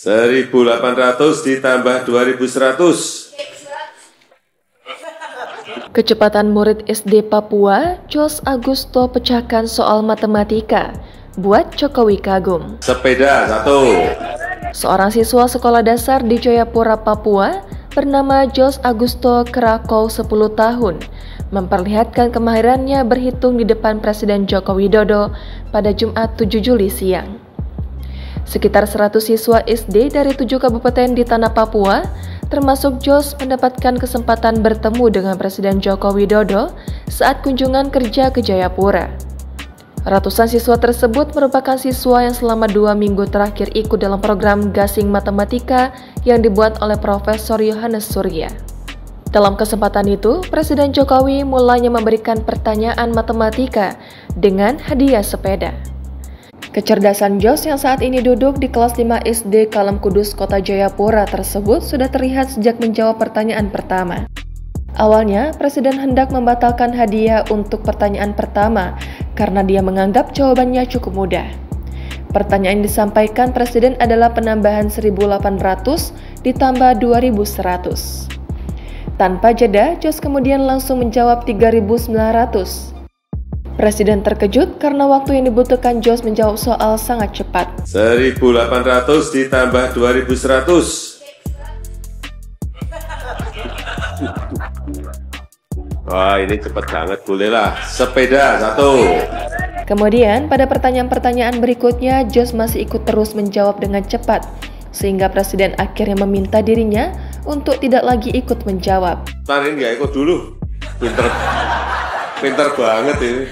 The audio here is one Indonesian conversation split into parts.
1.800 ditambah 2.100. Kecepatan murid SD Papua, Jos Agusto pecahkan soal matematika, buat Jokowi kagum. Sepeda 1. Seorang siswa sekolah dasar di Jayapura, Papua, bernama Jos Agusto Krakow 10 tahun, memperlihatkan kemahirannya berhitung di depan Presiden Joko Widodo pada Jumat 7 Juli siang. Sekitar 100 siswa SD dari 7 kabupaten di tanah Papua, termasuk Jos, mendapatkan kesempatan bertemu dengan Presiden Joko Widodo saat kunjungan kerja ke Jayapura. Ratusan siswa tersebut merupakan siswa yang selama 2 minggu terakhir ikut dalam program Gasing Matematika yang dibuat oleh Profesor Yohanes Surya. Dalam kesempatan itu, Presiden Jokowi mulanya memberikan pertanyaan matematika dengan hadiah sepeda. Kecerdasan Jos yang saat ini duduk di kelas 5 SD Kalam Kudus, Kota Jayapura tersebut sudah terlihat sejak menjawab pertanyaan pertama. Awalnya, Presiden hendak membatalkan hadiah untuk pertanyaan pertama karena dia menganggap jawabannya cukup mudah. Pertanyaan yang disampaikan Presiden adalah penambahan 1.800 ditambah 2.100. Tanpa jeda, Jos kemudian langsung menjawab 3.900. Presiden terkejut karena waktu yang dibutuhkan Jos menjawab soal sangat cepat. 1.800 ditambah 2.100. Wah, ini cepet banget, bolehlah. Sepeda 1. Kemudian pada pertanyaan-pertanyaan berikutnya, Jos masih ikut terus menjawab dengan cepat, sehingga Presiden akhirnya meminta dirinya untuk tidak lagi ikut menjawab. Ntar ini nggak ikut dulu. Pinter banget ini.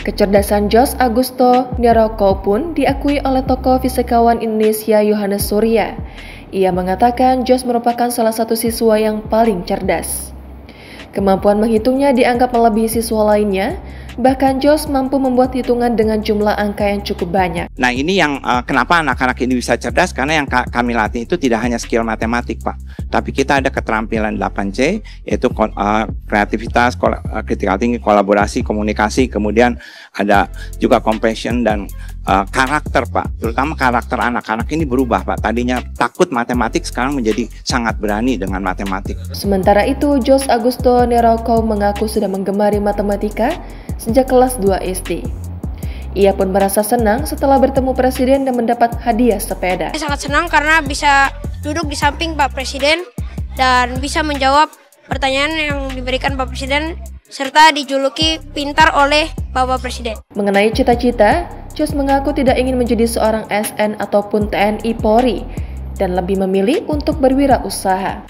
Kecerdasan Jos Agusto Krakow pun diakui oleh tokoh fisikawan Indonesia Yohanes Surya. Ia mengatakan Jos merupakan salah satu siswa yang paling cerdas. Kemampuan menghitungnya dianggap melebihi siswa lainnya, bahkan Jos mampu membuat hitungan dengan jumlah angka yang cukup banyak. Nah, ini yang kenapa anak-anak ini bisa cerdas, karena yang kami latih itu tidak hanya skill matematik, Pak, tapi kita ada keterampilan 8C, yaitu kreativitas, critical thinking, kolaborasi, komunikasi, kemudian ada juga compassion dan karakter, Pak. Terutama karakter anak-anak ini berubah, Pak. Tadinya takut matematik, sekarang menjadi sangat berani dengan matematik. Sementara itu, Jos Agusto Krakow mengaku sudah menggemari matematika sejak kelas 2 SD. Ia pun merasa senang setelah bertemu Presiden dan mendapat hadiah sepeda. Saya sangat senang karena bisa duduk di samping Pak Presiden dan bisa menjawab pertanyaan yang diberikan Pak Presiden serta dijuluki pintar oleh Bapak Presiden. Mengenai cita-cita, Jos mengaku tidak ingin menjadi seorang ASN ataupun TNI Polri dan lebih memilih untuk berwirausaha.